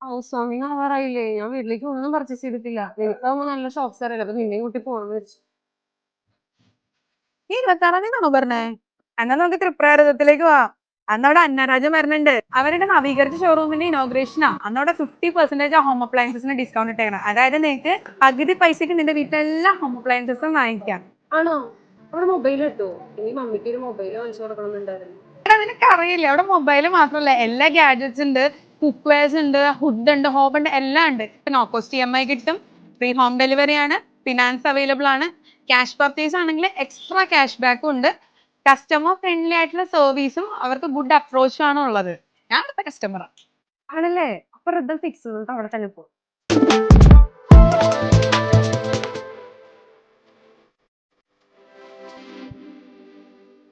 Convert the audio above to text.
House വാമിങ് ആവാറായില്ലേ? ഞാൻ വീട്ടിലേക്ക് ഒന്നും പർച്ചേസ് ചെയ്തിട്ടില്ല. നിനക്കാവുമ്പോ നല്ല ഷോപ്സ് അറിയാലോ. അപ്പൊ നിന്നെയും കൂട്ടി പോവാന്ന് വെച്ചു. ഈ 26-ാം പറഞ്ഞേ? എന്നാ നമുക്ക് തൃപ്രാരതത്തിലേക്ക് പോവാം. അന്നവിടെ അന്നരാജൻ വരുന്നുണ്ട്. അവരുടെ നവീകരിച്ച ഷോറൂമിന്റെ ഇനോഗ്രേഷനാ. അന്നവിടെ 50% ഹോം അപ്ലയൻസസിന് ഡിസ്കൗണ്ട് ഇട്ടേക്കണം. അതായത് നിനക്ക് പകുതി പൈസക്ക് നിന്റെ വീട്ടിലെല്ലാം ഹോം അപ്ലയൻസസും വാങ്ങിക്കാം. ആണോ? അവിടെ മൊബൈൽ കിട്ടുമോ? ഇനി മമ്മിക്ക് ഒരു മൊബൈൽ വാങ്ങിച്ചു കൊടുക്കണമെന്നുണ്ടായിരുന്നു. നിനക്ക് അറിയില്ല, അവിടെ മൊബൈല് മാത്രമല്ല എല്ലാ ഗാഡ്ജറ്റ്സ് ഉണ്ട്, കുക്ക് വെയർസ് ഉണ്ട്, ഹുഡ് ഉണ്ട്, ഹോബ് ഉണ്ട്, എല്ലാം ഉണ്ട്. നോ കോസ്റ്റ് EMI കിട്ടും, ഫ്രീ ഹോം ഡെലിവറി ആണ്, ഫിനാൻസ് അവൈലബിൾ ആണ്, ക്യാഷ് പർച്ചേസ് ആണെങ്കിൽ എക്സ്ട്രാ ക്യാഷ് ബാക്കും ഉണ്ട്, കസ്റ്റമർ ഫ്രണ്ട്ലി ആയിട്ടുള്ള സർവീസും അവർക്ക് ഗുഡ് അപ്രോച്ചും ആണ് ഉള്ളത്. ഞാൻ അടുത്ത കസ്റ്റമറാണ്. ആണല്ലേ? അപ്പൊ റദ്ദ ഫിക്സ് അവിടെ തന്നെ പോകും.